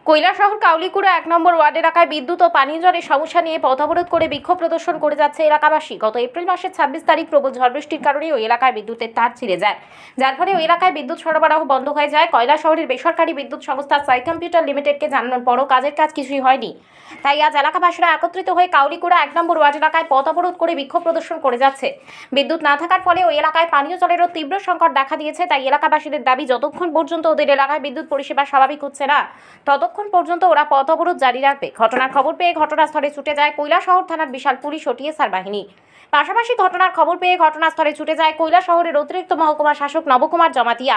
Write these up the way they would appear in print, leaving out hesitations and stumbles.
কৈলাসহর কাউলিকুড়া ১ নম্বর word এলাকায় বিদ্যুৎ ও পানীয় জলের সমস্যা নিয়ে পথ অবরোধ করে বিক্ষোভ প্রদর্শন করে যাচ্ছে এলাকাবাসী। গত এপ্রিল মাসের ২৬ তারিখ প্রবল ঝড় বৃষ্টির কারণে ওই এলাকায় বিদ্যুতের তার ছিঁড়ে যায়, যার ফলে ওই এলাকায় বিদ্যুৎ সরবরাহ বন্ধ হয়ে যায়। কৈলাসহরের বেসরকারি বিদ্যুৎ সংস্থা সাই কম্পিউটার লিমিটেডকে জানানোর পরও কাজের কাজ কিছুই হয়নি। তাই আজ এলাকাবাসীরা একত্রিত হয়ে কাউলিকুড়া ১ নম্বর ওয়ার্ড এলাকায় পথ অবরোধ করে বিক্ষোভ প্রদর্শন করে যাচ্ছে। বিদ্যুৎ না থাকার ফলে ওই এলাকায় পানীয় জলেরও তীব্র সংকট দেখা দিয়েছে। তাই এলাকাবাসীদের দাবি, যতক্ষণ পর্যন্ত ওদের এলাকায় বিদ্যুৎ পরিষেবা স্বাভাবিক হচ্ছে না, ততক্ষণ পর্যন্ত ওরা পথ অবরোধ জারি রাখবে। ঘটনার খবর পেয়ে ঘটনাস্থলে ছুটে যায় কৈলাসহর থানার বিশাল পুলিশ ও টিএসআর বাহিনী। পাশাপাশি ঘটনার খবর পেয়ে ঘটনাস্থলে ছুটে যায় কৈলাসহরের অতিরিক্ত মহকুমা শাসক নবকুমার জমাতিয়া,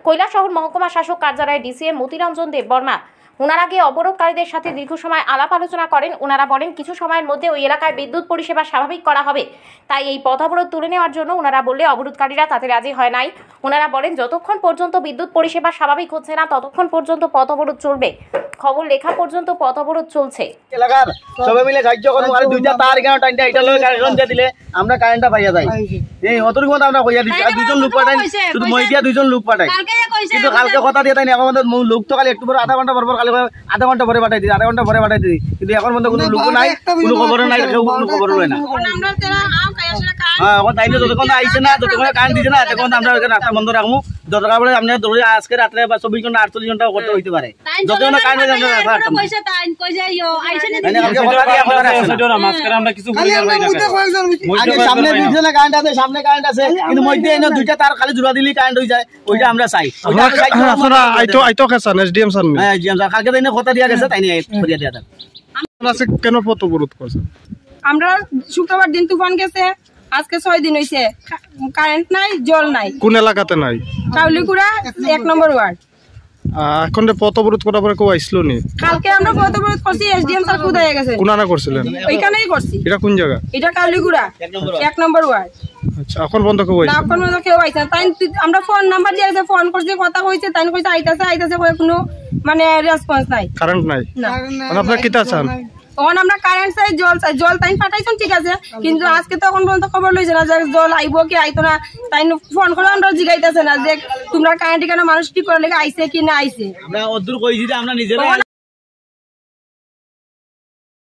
কৈলাসহর মহকুমা শাসক কার্যালয়ের ডিসিএম মতিরঞ্জন দেববর্মা। ওনারা গিয়ে অবরোধকারীদের সাথে দীর্ঘ সময় আলাপ আলোচনা করেন। ওনারা বলেন কিছু সময়ের মধ্যে ওই এলাকায় বিদ্যুৎ পরিষেবা স্বাভাবিক করা হবে। তাই এই পথ অবরোধ তুলে নেওয়ার জন্য ওনারা বললে অবরোধকারীরা তাতে রাজি হয় নাই। ওনারা বলেন যতক্ষণ পর্যন্ত বিদ্যুৎ পরিষেবা স্বাভাবিক হচ্ছে না, ততক্ষণ পর্যন্ত পথ অবরোধ চলবে। খবর লেখা পর্যন্ত পথ অবরোধ চলছে। এলাকার সবাই মিলে সাহায্য করুন, আর দুইটা তার এখানে টাইনটা এটা লয়ে কানেকশন দিয়ে দিলে আমরা কারেন্টটা পাইয়া যাই। এই অতটুকু মত আমরা কইয়া দিছি, আর দুইজন লোক পাঠাই, শুধু মই দিয়া দুইজন লোক পাঠাই, কিন্তু কালকে কথা দিয়ে তাই না। এখন লোক তো খালি একটু পরে আধা ঘন্টা পর খালি আধা ঘন্টা পরে পাঠাই দিই, আধা ঘন্টা পরে পাঠাই দিই, কিন্তু এখন মধ্যে কোনো লোক নাই, কোনো খবর নাই, কেউ কোনো খবর লয় না। হ্যাঁ, এখন তাই যতক্ষণ আইছে না, যতক্ষণ কারেন্ট দিছে না, ততক্ষণ আমরা রাস্তা বন্ধ রাখবো। দরকার পড়ে আপনি ধরে আজকে রাত্রে বা ২৪ ঘন্টা ৪৮ ঘন্টা করতে হইতে পারে, যতক্ষণ কারেন্ট আমরা রাখতাম। সামনে পিছনে কারেন্ট আছে, সামনে কারেন্ট আছে, কিন্তু মধ্যে এনে দুইটা তার খালি জোড়া দিলেই কারেন্ট হয়ে যায়, ওইটা আমরা চাই। কালকে তাই কথা দিয়া গেছে, তাই নিয়ে দিয়া দেন। কেন পথ অবরোধ করছে? আমরা শুক্রবার দিন তুফান গেছে, আজকে ৬ দিন হয়েছে, কারেন্ট নাই, জল নাই। কোন এলাকাতে নাই? কাউলিকুড়া ১ নম্বর ওয়ার্ড। এখন পথ অবরোধ করার পরে কেউ আইসলো নি? কালকে আমরা পথ অবরোধ করছি, এসডিএম স্যার কোথায় গেছে? কোনারা করছিলেন? ওইখানেই করছি। এটা কোন জায়গা? এটা কাউলিকুড়া ১ নম্বর ওয়ার্ড। আচ্ছা, এখন বন্ধ কেউ আইছে? না, এখন বন্ধ কেউ আইছে না। তাই আমরা ফোন নাম্বার দিয়ে গেছে, ফোন করছি, কথা কইছে, তাই কইছে আইতাছে আইতাছে, কোনো মানে রেসপন্স নাই। কারেন্ট নাই? না। আপনারা কি চান? তখন আমরা কারেন্ট চাই, জল চাই। জল তাই পাঠাইছেন, ঠিক আছে, কিন্তু আজকে তো এখন পর্যন্ত খবর লইছে না যে জল আইব কি আইতো না। তাই ফোন করে আমরা জিগাইতেছে না যে তোমরা কারেন্ট কেন মানুষ ঠিক করে লেগে আইছে কি না আইছে। আমরা অদূর কইছি যে আমরা নিজেরা